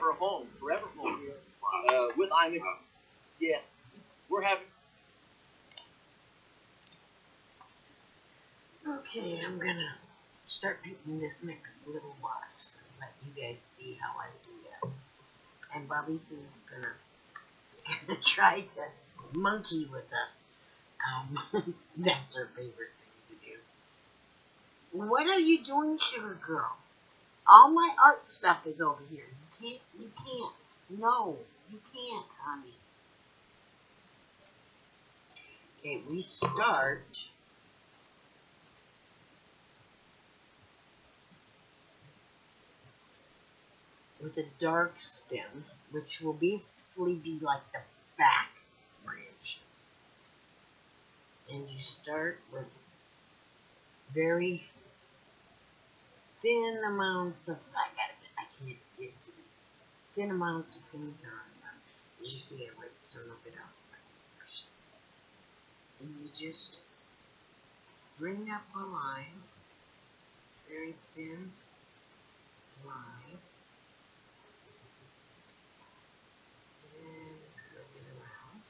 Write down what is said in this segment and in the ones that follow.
forever home here with Imagin. Yeah, we're having. Okay, I'm gonna start painting this next little box. Let you guys see how I do that. And Bobby Sue's gonna try to monkey with us. That's her favorite thing to do. What are you doing, sugar girl? All my art stuff is over here. You can't. No, you can't, honey. Okay, we start with a dark stem, which will basically be like the back branches. And you start with very thin amounts of, I can't get to the thin amounts of paint on them. As you see, I like some of it out first. And you just bring up a line, very thin line, and curve it around.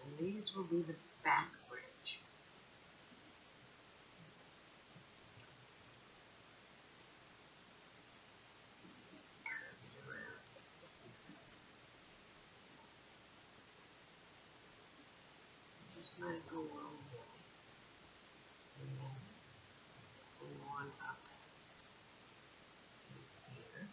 And these will be the back branches. Curve it around. Just let it go all the way. And then pull one up here.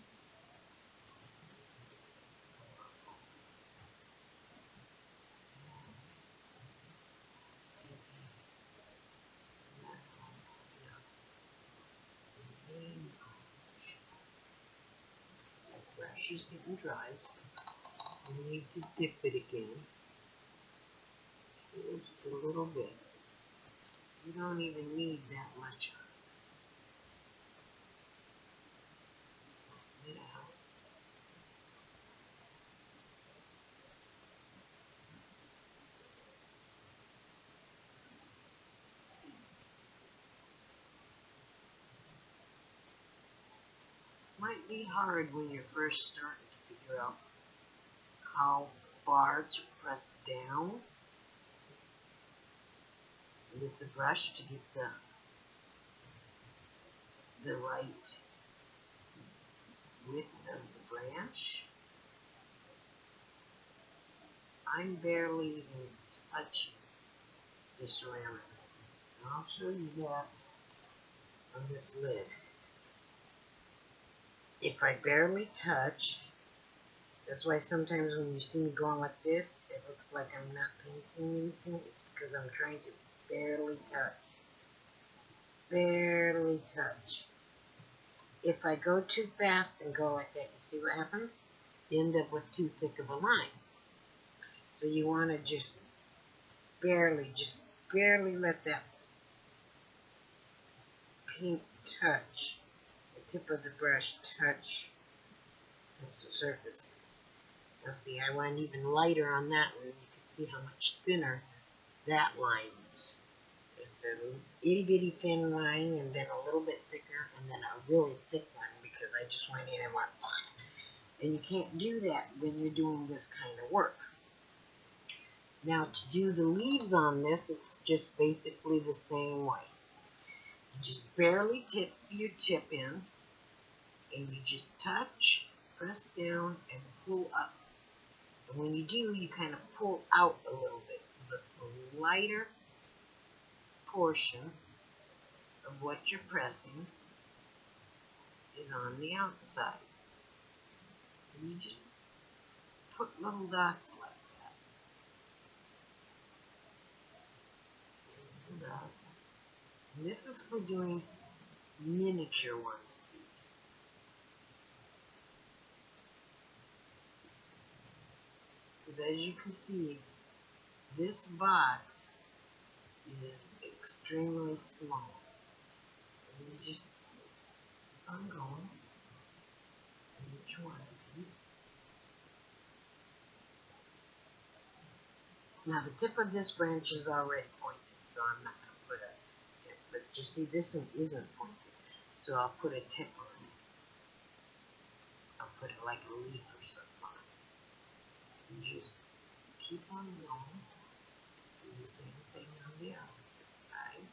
The brush is getting dry, so you need to dip it again. Just a little bit. You don't even need that much on it. Out. Might be hard when you're first starting to figure out how far to press down with the brush to get the right width of the branch. I'm barely even touching the ceramic. And I'll show you that on this lid. If I barely touch, that's why sometimes when you see me going like this, it looks like I'm not painting anything. It's because I'm trying to barely touch. Barely touch. If I go too fast and go like that, you see what happens? You end up with too thick of a line. So you want to just barely let that paint touch, the tip of the brush touch the surface. Now see, I went even lighter on that one. You can see how much thinner that line is. There's a itty bitty thin line, and then a little bit thicker, and then a really thick one because I just went in and went. And you can't do that when you're doing this kind of work. Now to do the leaves on this, it's just basically the same way. You just barely tip your tip in, and you just touch, press down, and pull up. And when you do, you kind of pull out a little bit so that the lighter portion of what you're pressing is on the outside. And you just put little dots like that. Little dots. And this is for doing miniature ones. Because as you can see, this box is extremely small. And you just keep on going in each one of these. Now the tip of this branch is already pointed, so I'm not going to put a tip. But you see, this one isn't pointed. So I'll put a tip on it. I'll put it like a leaf or something on it. And just keep on going. Do the same thing on the opposite side.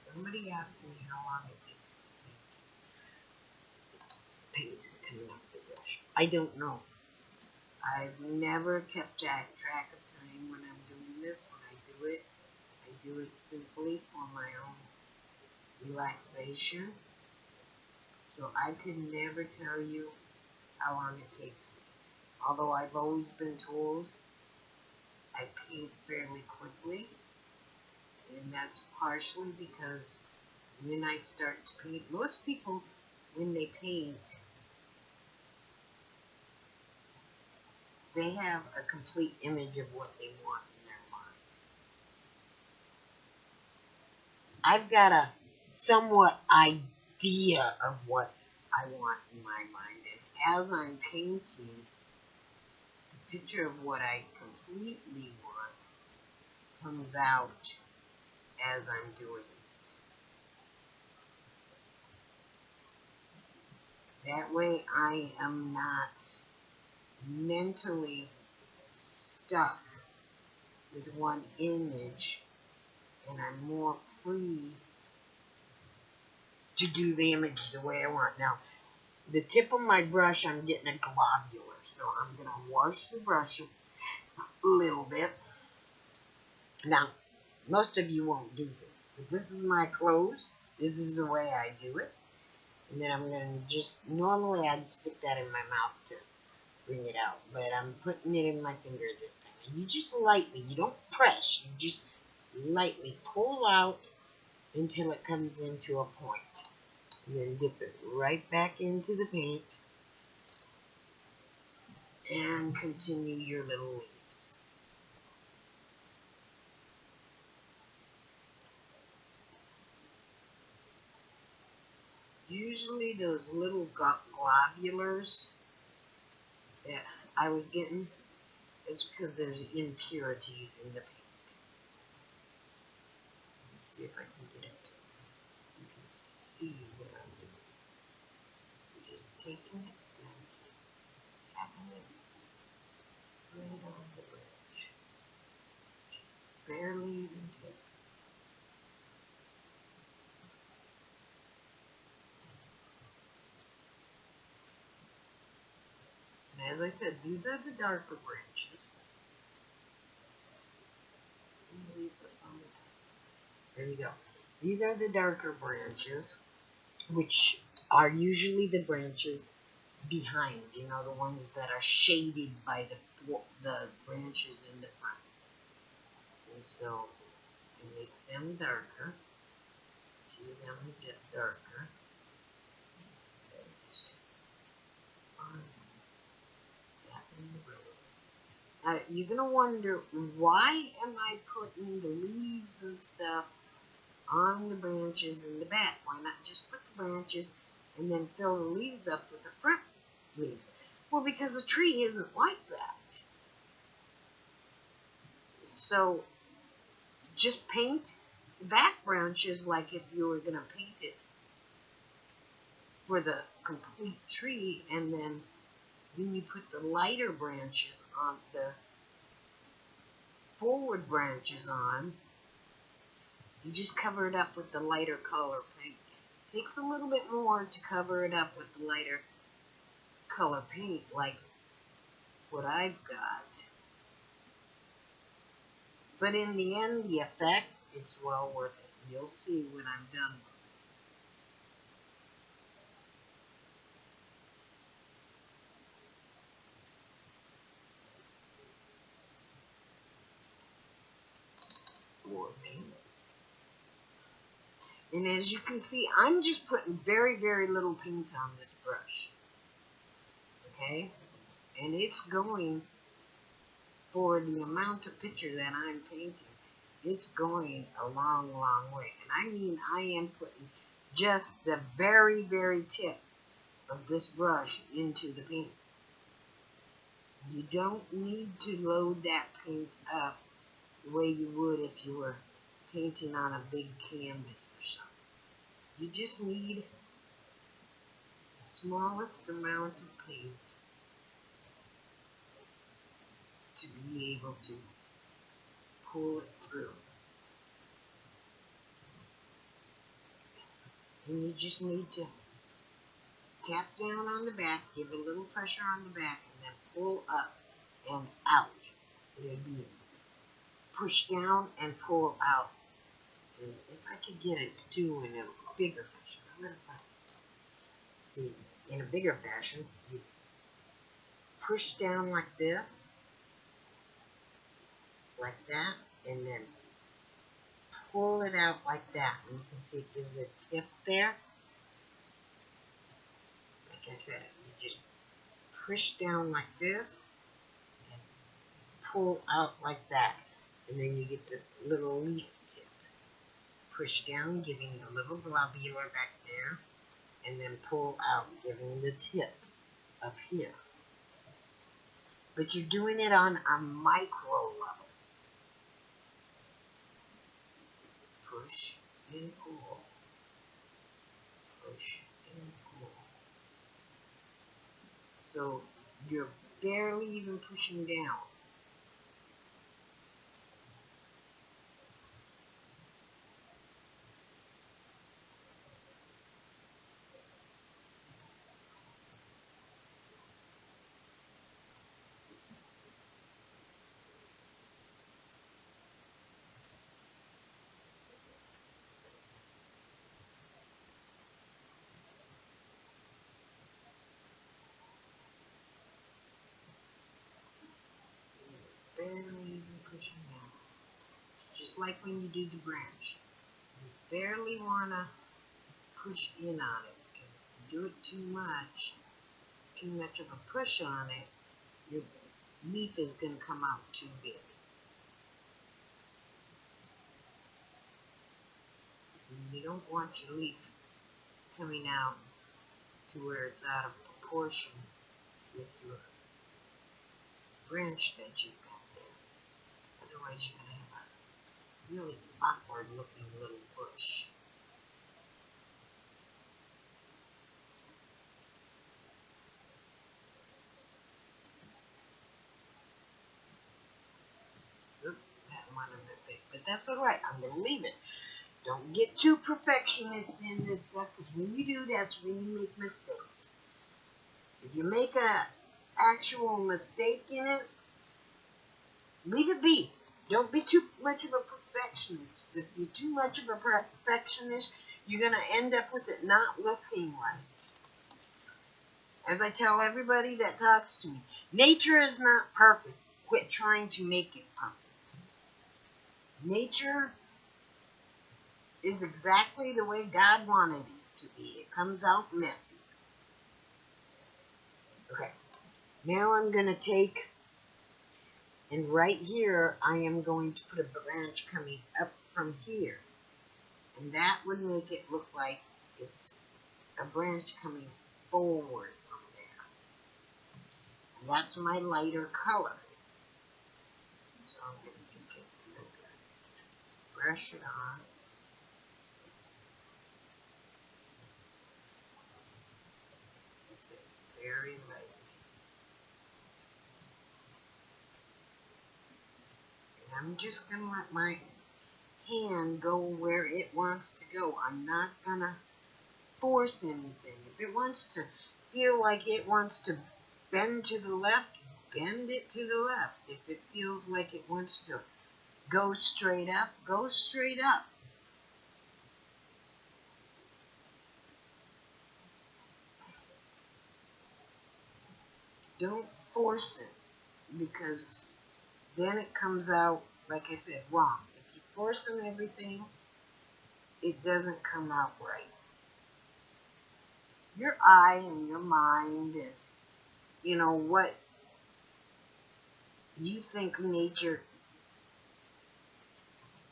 Somebody asked me how long it takes to paint this. Paint is coming off the brush. I don't know. I've never kept track of time when I'm doing this. When I do it simply for my own relaxation. So I could never tell you how long it takes me. Although I've always been told I paint fairly quickly. And that's partially because when I start to paint, most people, when they paint, they have a complete image of what they want in their mind. I've got a somewhat idea of what I want in my mind, and as I'm painting, the picture of what I completely want comes out as I'm doing it. That way I am not mentally stuck with one image, and I'm more free to do the image the way I want. Now, the tip of my brush, I'm getting a globular, so I'm going to wash the brush a little bit. Now, most of you won't do this, but this is my clothes. This is the way I do it. And then I'm going to just, normally I'd stick that in my mouth to bring it out, but I'm putting it in my finger this time. And you just lightly, you don't press, you just lightly pull out until it comes into a point. And then dip it right back into the paint and continue your little leaves. Usually those little globulars that I was getting is because there's impurities in the paint. Let's see if I can get it. You can see what I'm doing. I'm just taking it and I'm just tapping it right on the branch. Just barely even tapping. And as I said, these are the darker branches. There you go. These are the darker branches, which are usually the branches behind, you know, the ones that are shaded by the branches in the front. And so I make them darker. See them get darker. You're going to wonder, why am I putting the leaves and stuff on the branches in the back? Why not just put the branches and then fill the leaves up with the front leaves? Well, because a tree isn't like that. So just paint the back branches like if you were going to paint it for the complete tree, and then when you put the lighter branches on, the forward branches on, you just cover it up with the lighter color paint. It takes a little bit more to cover it up with the lighter color paint, like what I've got. But in the end, the effect, it's well worth it. You'll see when I'm done with it. And as you can see, I'm just putting very, very little paint on this brush. Okay? And it's going, for the amount of picture that I'm painting, it's going a long, long way. And I mean, I am putting just the very, very tip of this brush into the paint. You don't need to load that paint up the way you would if you were painting on a big canvas or something. You just need the smallest amount of paint to be able to pull it through. And you just need to tap down on the back, give a little pressure on the back, and then pull up and out. It'll be push down and pull out. And if I could get it to do in a bigger fashion, I'm going to find it. See, in a bigger fashion, you push down like this, like that, and then pull it out like that. And you can see it gives a tip there. Like I said, you just push down like this and pull out like that. And then you get the little leaf tip. Push down, giving the little globular back there, and then pull out, giving the tip up here. But you're doing it on a micro level. Push and pull. Push and pull. So you're barely even pushing down. Barely even pushing down. Just like when you do the branch. You barely want to push in on it. Because if you do it too much of a push on it, your leaf is going to come out too big. And you don't want your leaf coming out to where it's out of proportion with your branch that you've got there. Otherwise you're going to have a really awkward looking little bush. Oop, that might have been big, but that's alright. I'm going to leave it. Don't get too perfectionist in this stuff, because when you do, that's when you make mistakes. If you make a actual mistake in it, leave it be. Don't be too much of a perfectionist. If you're too much of a perfectionist, you're going to end up with it not looking right. As I tell everybody that talks to me, nature is not perfect. Quit trying to make it perfect. Nature is exactly the way God wanted it to be. It comes out messy. Okay, now I'm going to take, and right here I am going to put a branch coming up from here. And that would make it look like it's a branch coming forward from there. And that's my lighter color. So I'm going to take it and brush it on. Very lightly. And I'm just going to let my hand go where it wants to go. I'm not going to force anything. If it wants to feel like it wants to bend to the left, bend it to the left. If it feels like it wants to go straight up, go straight up. Don't force it, because then it comes out, like I said, wrong. If you force everything, it doesn't come out right. Your eye and your mind and, you know, what you think nature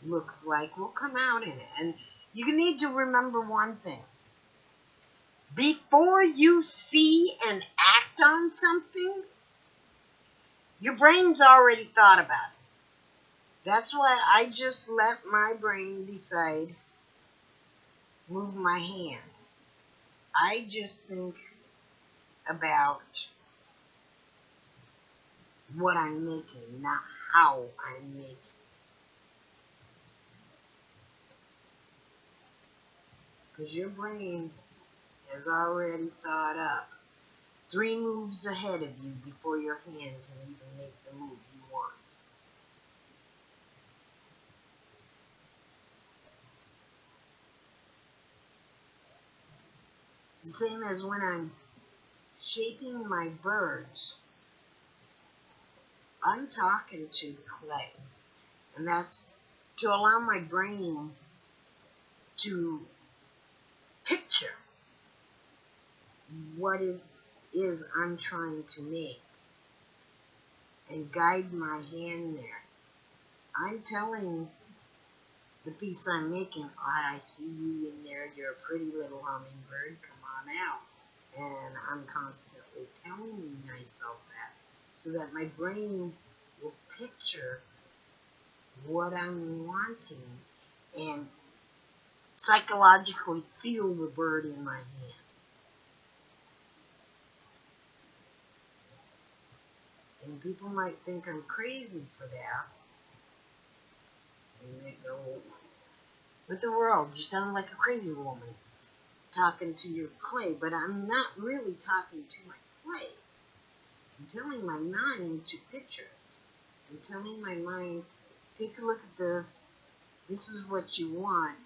looks like will come out in it. And you need to remember one thing. Before you see and act on something, Your brain's already thought about it. That's why I just let my brain decide, move my hand. I just think about what I'm making, not how I'm making. Because your brain has already thought up 3 moves ahead of you before your hand can even make the move you want. It's the same as when I'm shaping my birds. I'm talking to the clay, and that's to allow my brain to picture what it is I'm trying to make and guide my hand there. I'm telling the piece I'm making, I see you in there, you're a pretty little hummingbird, come on out. And I'm constantly telling myself that so that my brain will picture what I'm wanting and psychologically feel the bird in my hand. And people might think I'm crazy for that. And they go, what the world? You sound like a crazy woman talking to your clay. But I'm not really talking to my clay. I'm telling my mind to picture it. I'm telling my mind, take a look at this. This is what you want.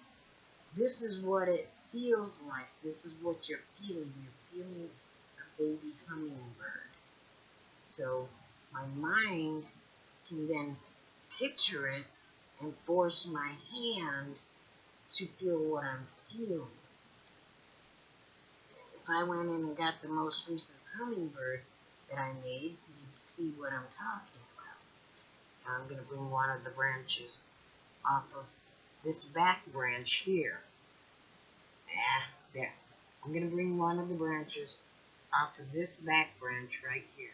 This is what it feels like. This is what you're feeling. You're feeling a baby hummingbird. So my mind can then picture it and force my hand to feel what I'm feeling. If I went in and got the most recent hummingbird that I made, you'd see what I'm talking about. Now I'm going to bring one of the branches off of this back branch here. There. I'm going to bring one of the branches off of this back branch right here.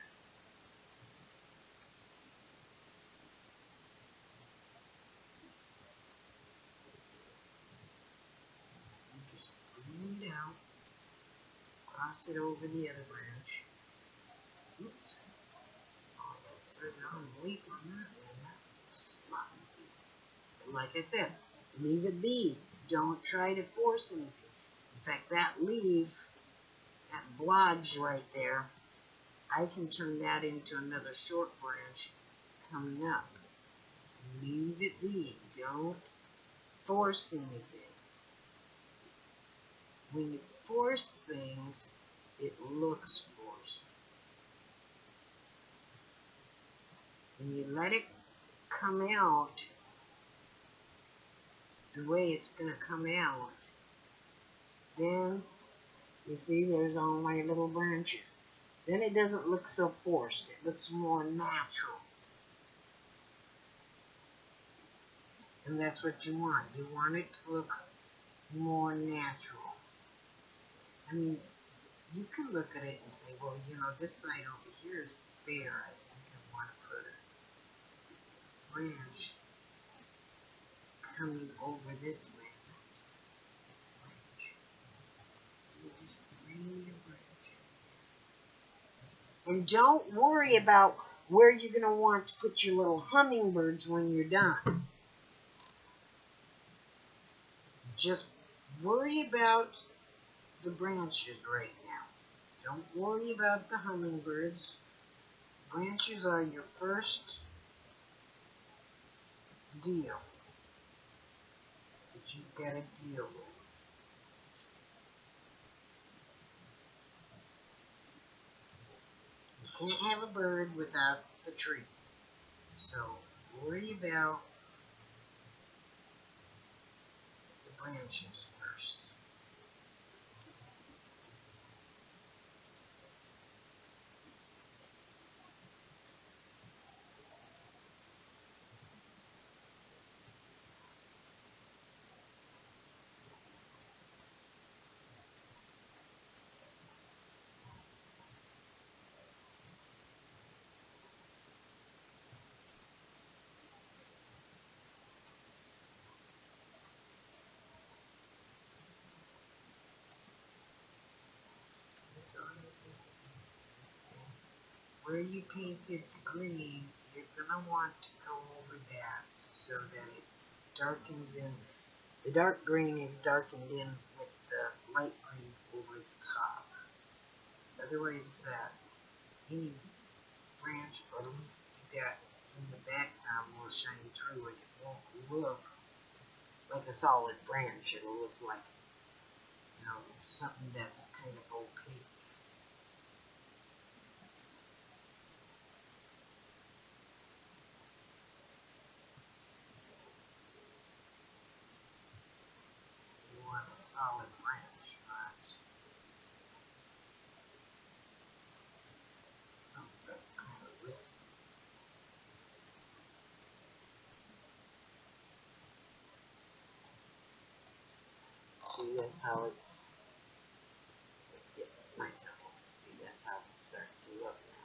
Just bring it out, cross it over the other branch. Oops. Oh, that started on weak on that one. That's sloppy. But like I said, leave it be. Don't try to force anything. In fact, that leaf, that blodge right there, I can turn that into another short branch coming up. Leave it be. Don't force anything. When you force things, it looks forced. When you let it come out the way it's going to come out, then you see there's all my little branches. Then it doesn't look so forced. It looks more natural. And that's what you want. You want it to look more natural. I mean, you can look at it and say, well, you know, this side over here is bare. I think I want to put a branch coming over this way. And don't worry about where you're going to want to put your little hummingbirds when you're done. Just worry about the branches right now. Don't worry about the hummingbirds. Branches are your first deal that you've got to deal with. You can't have a bird without the tree. So worry about the branches first. where you painted the green, you're gonna want to go over that so that it darkens in. The dark green is darkened in with the light green over the top. Otherwise, that any branch or leaf you got in the background will shine through and it won't look like a solid branch. It'll look like, something that's kind of opaque. You want a solid branch, not something that's kind of wispy. See, that's how it's, myself, see, that's how it's starting to look now.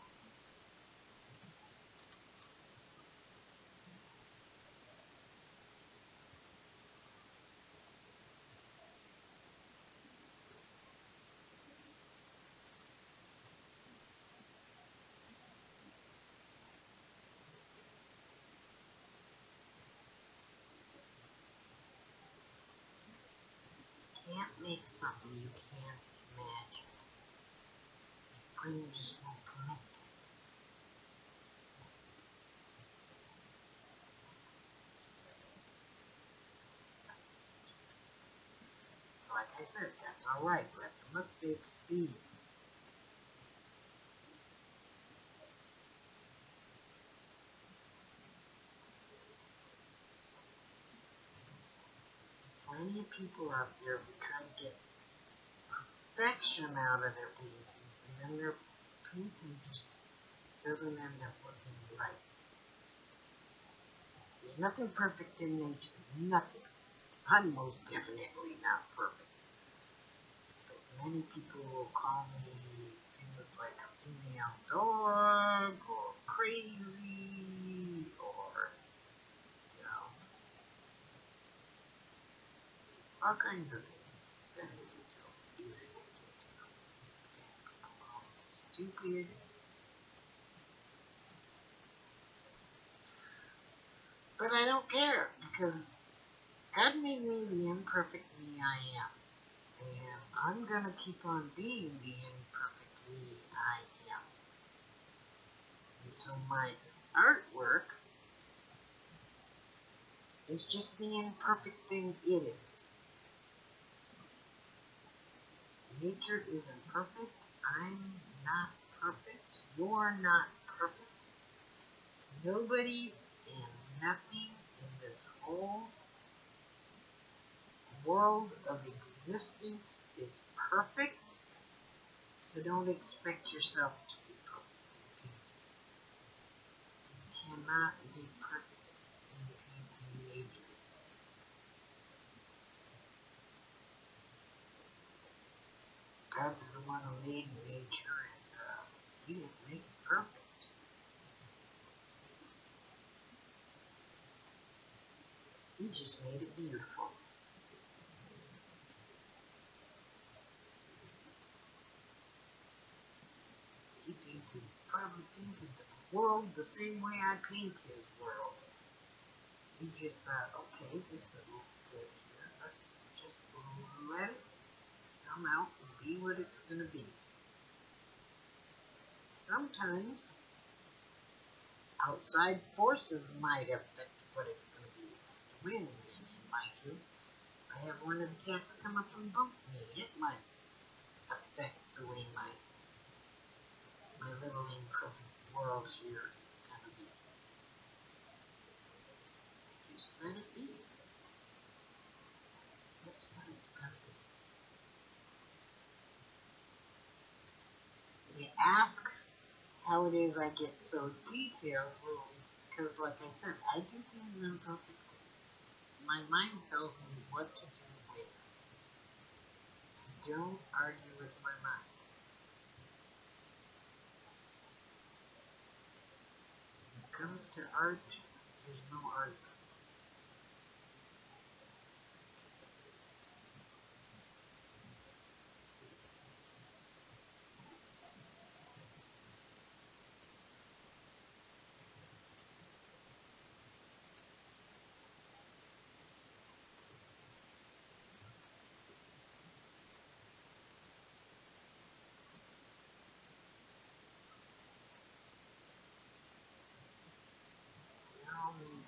Can't make something you can't imagine. Your brain just won't permit it. Like I said, that's alright, let the mistakes be. Plenty of people out there who try to get perfection out of their painting, and then their painting just doesn't end up looking right. There's nothing perfect in nature, nothing. I'm most definitely not perfect. But many people will call me things like a female dog, or crazy, or, all kinds of things. That isn't so usual. People call me stupid. But I don't care, because God made me the imperfect me I am. And I'm going to keep on being the imperfect me I am. And so my artwork is just the imperfect thing it is. Nature is imperfect. I'm not perfect. You're not perfect. Nobody and nothing in this whole world of existence is perfect. So don't expect yourself to be perfect in painting. You cannot be perfect in painting nature. God's the one who made nature, and He didn't make it perfect. He just made it beautiful. He probably painted the world the same way I paint His world. He just thought, okay, this is good here. Let's just let it come out and be what it's going to be. Sometimes outside forces might affect what it's going to be. The wind, in my case, I have one of the cats come up and bump me. It might affect the way my little imperfect world here is going to be. Just let it be. That's what it's going to be. You ask how it is I get so detailed, well, it's because, like I said, I do things imperfectly. My mind tells me what to do where. Don't argue with my mind. When it comes to art, there's no argument.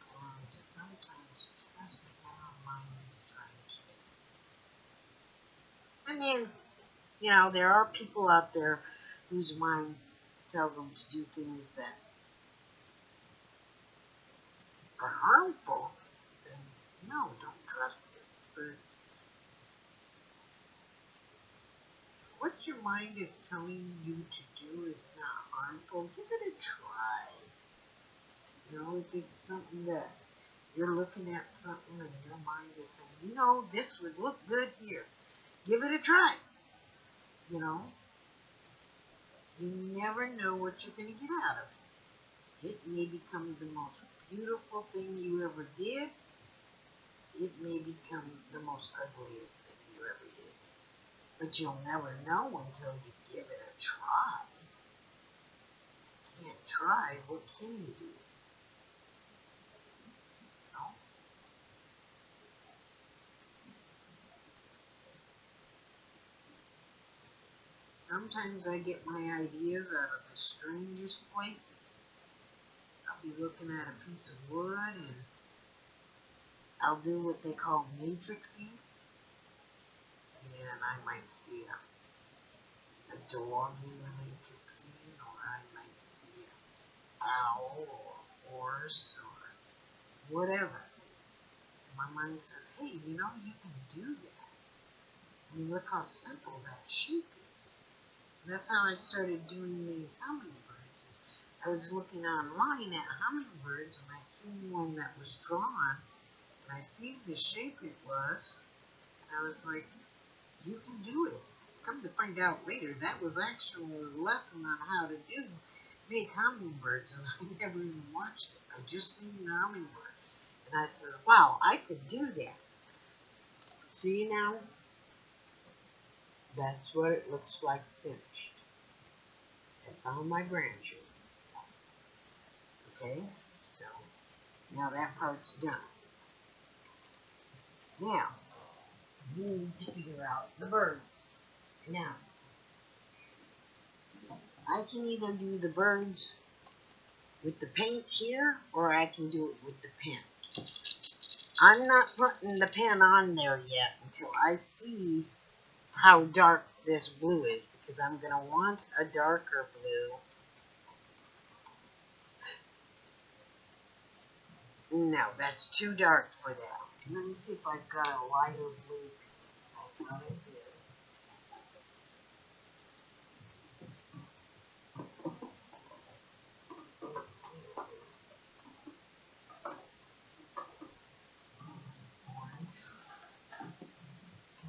to sometimes trust what our mind is trying to do. I mean, you know, there are people out there whose mind tells them to do things that are harmful, then no, don't trust it. But what your mind is telling you to do is not harmful, give it a try. You know, if it's something that you're looking at something and your mind is saying, you know, this would look good here, give it a try. You know, you never know what you're going to get out of it. It may become the most beautiful thing you ever did. It may become the most ugliest thing you ever did. But you'll never know until you give it a try. You can't try, what can you do? You know? Sometimes I get my ideas out of the strangest places. I'll be looking at a piece of wood and I'll do what they call matrixing. And I might see a dog in the matrixing, or I might see an owl or a horse or whatever. My mind says, hey, you know, you can do that. I mean, look how simple that shape is. And that's how I started doing these hummingbirds. I was looking online at hummingbirds, and I seen one that was drawn, and I seen the shape it was, and I was like, you can do it. Come to find out later, that was actually a lesson on how to make hummingbirds, and I never even watched it. I just seen the hummingbird. And I said, wow, I could do that. See now? That's what it looks like finished. That's all my branches and stuff. Okay? So, now that part's done. Now, we need to figure out the birds. Now, I can either do the birds with the paint here, or I can do it with the pen. I'm not putting the pen on there yet until I see how dark this blue is, because I'm going to want a darker blue. No, that's too dark for that. Let me see if I've got a lighter blue. I got it here.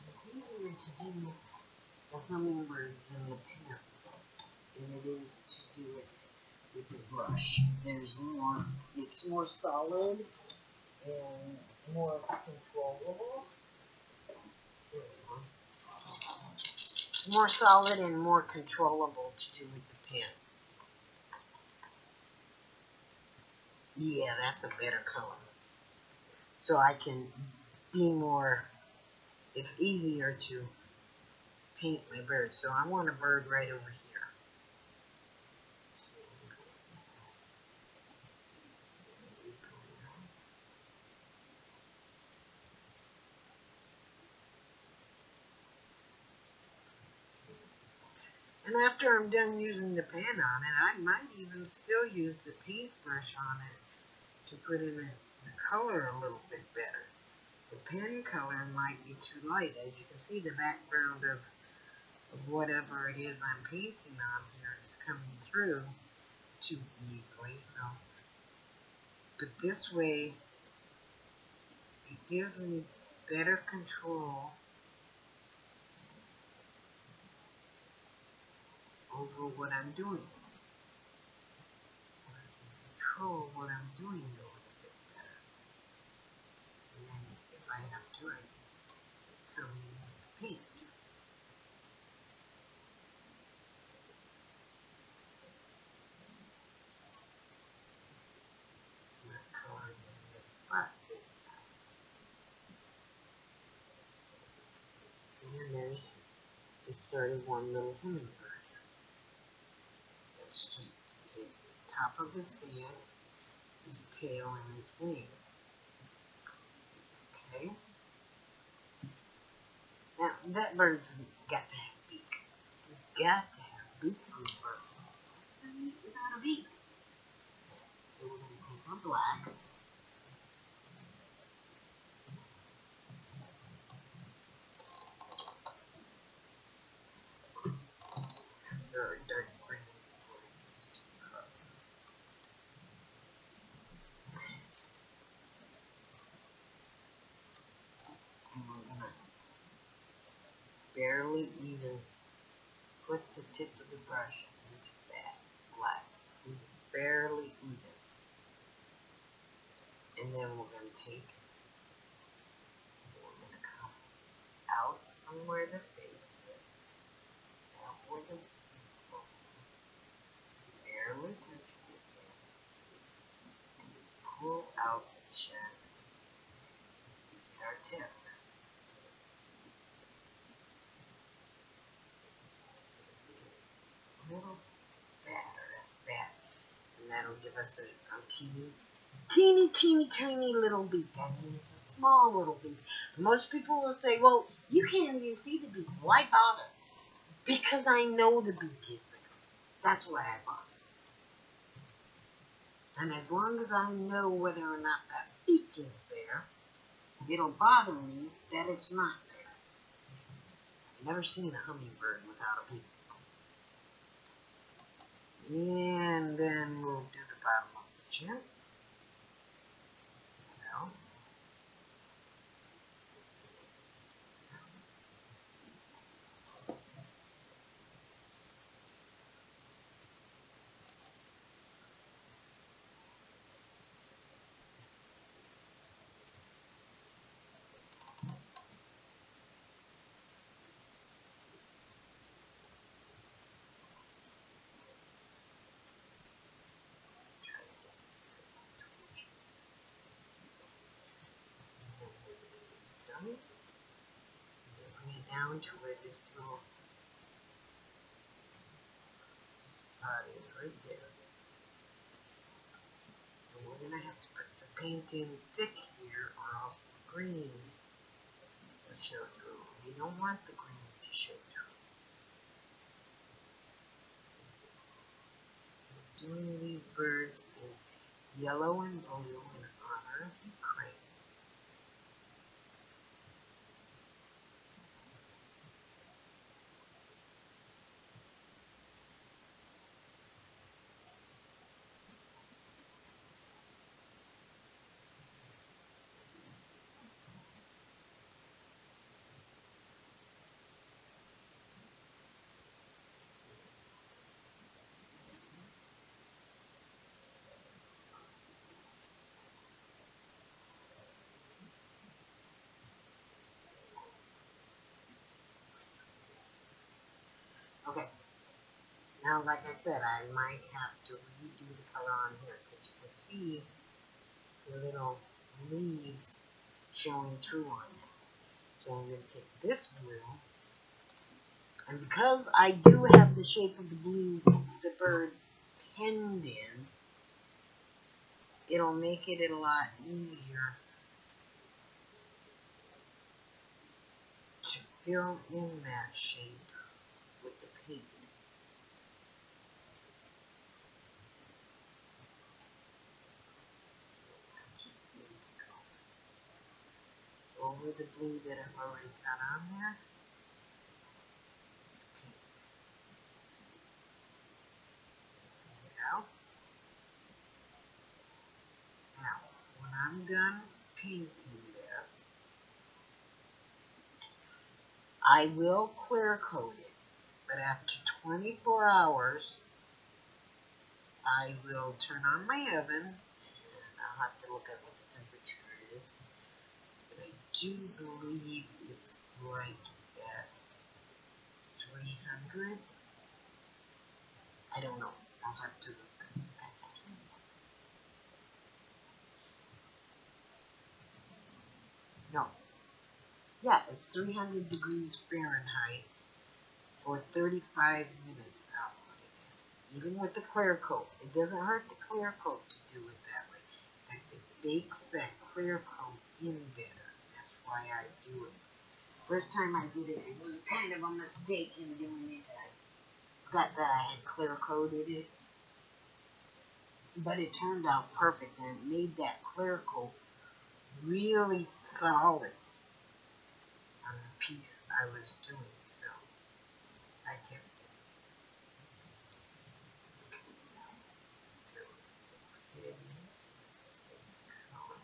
It's easier to do the hummingbirds in the pen than it is to do it with the brush. It's more solid and more controllable. It's more solid and more controllable to do with the pen. Yeah, that's a better color. So I can be more, it's easier to paint my bird. So I want a bird right over here. And after I'm done using the pen on it, I might even still use the paintbrush on it to put in the color a little bit better. The pen color might be too light. As you can see, the background of whatever it is I'm painting on here is coming through too easily. So, but this way, it gives me better control over what I'm doing. So I can control what I'm doing a little bit better. And then if I have to, I can come in with paint. It's not coloring in this spot. So then there's the start of one little hummingbird. That's just the top of his head. his tail and his wing. Okay. Now, that bird's got to have a beak. He's got to have a beak on the bird. What's the beak without a beak? So we're going to take our black. Very dark green before it gets too dark. And we're going to barely even put the tip of the brush into that black. See, barely even. And then we're going to take, we're going to come out from where the face is, out where the barely touch it again, and pull out the shaft, get our tip. A little fatter at that, and that'll give us a teeny little beak. I mean, it's a small little beak. Most people will say, well, you can't even see the beak. Why bother? Because I know the beak is there. That's why I bother. And as long as I know whether or not that beak is there, it'll bother me that it's not there. I've never seen a hummingbird without a beak. And then we'll do the bottom of the chin. Well, try to get this tilted towards you. Tummy. Bring it down to where this little spot is right there. And we're going to have to put the paint in thick here or else the green will show through. We don't want the green to show through. We're doing these birds in yellow and blue in honor of Ukraine. Okay. Now, like I said, I might have to redo the color on here because you can see the little leaves showing through on it. So I'm going to take this blue, and because I do have the shape of the blue, the bird penned in, it'll make it a lot easier to fill in that shape with the paint. Over the blue that I've already got on there, paint. There we go. Now, when I'm done painting this, I will clear coat it, but after 24 hours, I will turn on my oven, and I'll have to look at what the temperature is, but I do believe it's like at 300. I don't know. I'll have to look. No. Yeah, it's 300 degrees Fahrenheit for 35 minutes. I'll put it in. Even with the clear coat. It doesn't hurt the clear coat to do it that way. bakes that clear coat in better. That's why I do it. First time I did it, it was kind of a mistake in doing it. I forgot that I had clear coated it, but it turned out perfect, and it made that clear coat really solid on the piece I was doing, so I kept it. It is the same color.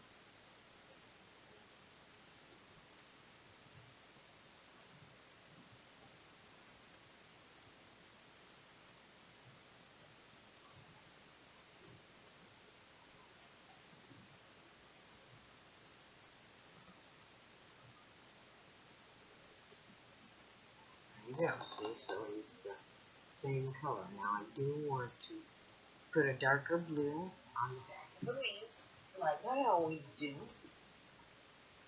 There you go. See, so it's the same color. Now I do want to put a darker blue on the back of the wing, like I always do.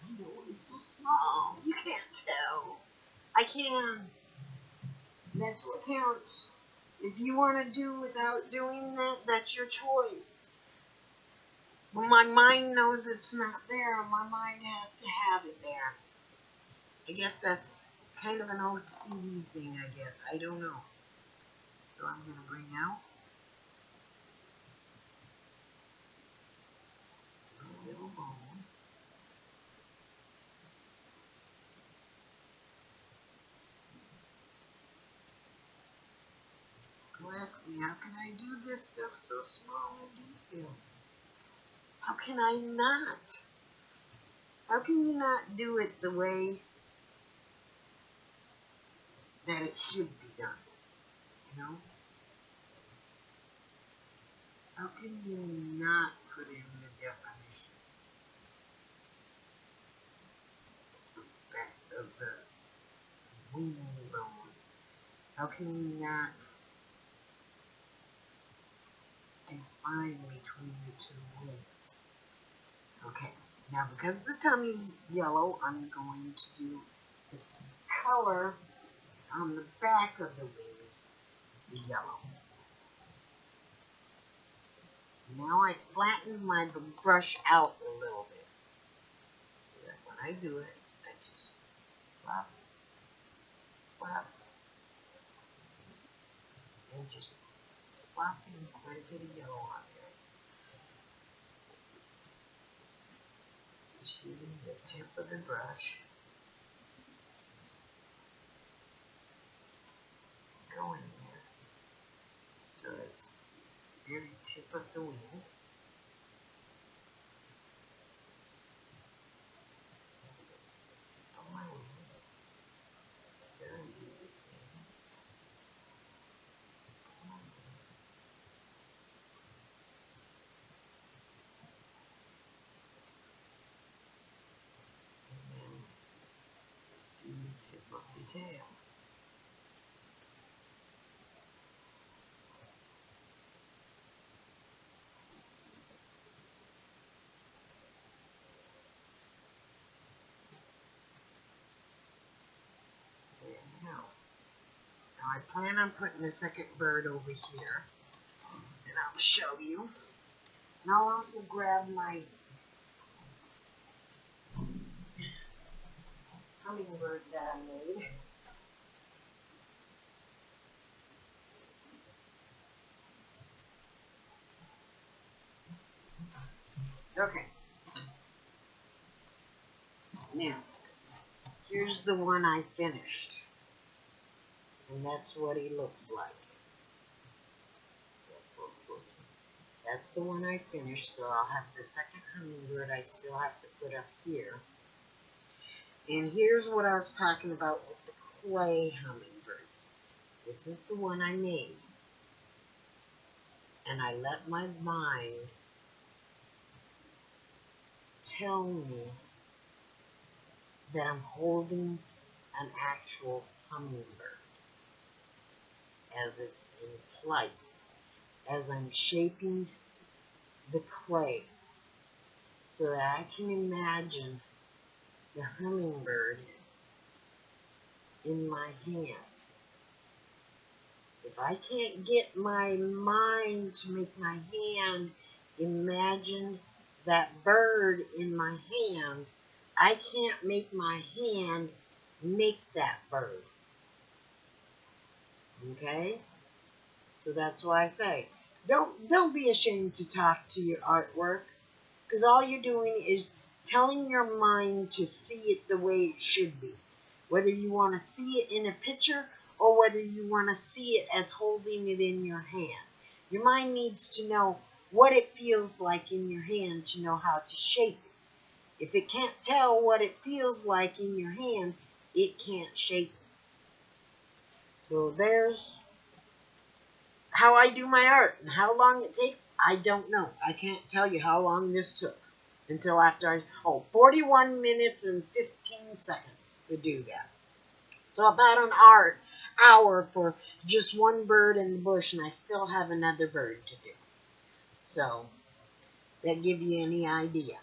I know it's so small, you can't tell. I can. That's what counts. If you want to do without doing that, that's your choice. When my mind knows it's not there, my mind has to have it there. I guess that's kind of an OCD thing, I guess. I don't know. So I'm going to bring out a little bone. People ask me, how can I do this stuff so small and detailed? How can I not? How can you not do it the way that it should be done? You know? How can you not put in the definition of the wing bone? How can you not define between the two wings? Okay, now because the tummy's yellow, I'm going to do the color on the back of the wings yellow. Now I flatten my brush out a little bit so that when I do it, I just flop, flop, and just flop in quite a bit of yellow on there. Just using the tip of the brush. Just go in there. So it's the very tip of the wing. Tip of the tail. There you go. Now I plan on putting the second bird over here, and I'll show you. And I'll also grab my hummingbird that I made. Okay. Now, here's the one I finished. And that's what he looks like. That's the one I finished, so I'll have the second hummingbird I still have to put up here. And here's what I was talking about with the clay hummingbirds. This is the one I made. And I let my mind tell me that I'm holding an actual hummingbird as it's in flight, as I'm shaping the clay, so that I can imagine the hummingbird in my hand. If I can't get my mind to make my hand imagine that bird in my hand, I can't make my hand make that bird. Okay? So that's why I say, don't be ashamed to talk to your artwork, because all you're doing is telling your mind to see it the way it should be. Whether you want to see it in a picture or whether you want to see it as holding it in your hand. Your mind needs to know what it feels like in your hand to know how to shape it. If it can't tell what it feels like in your hand, it can't shape it. So there's how I do my art, and how long it takes, I don't know. I can't tell you how long this took until after 41 minutes and 15 seconds to do that. So about an hour for just one bird in the bush, and I still have another bird to do. So that give you any idea.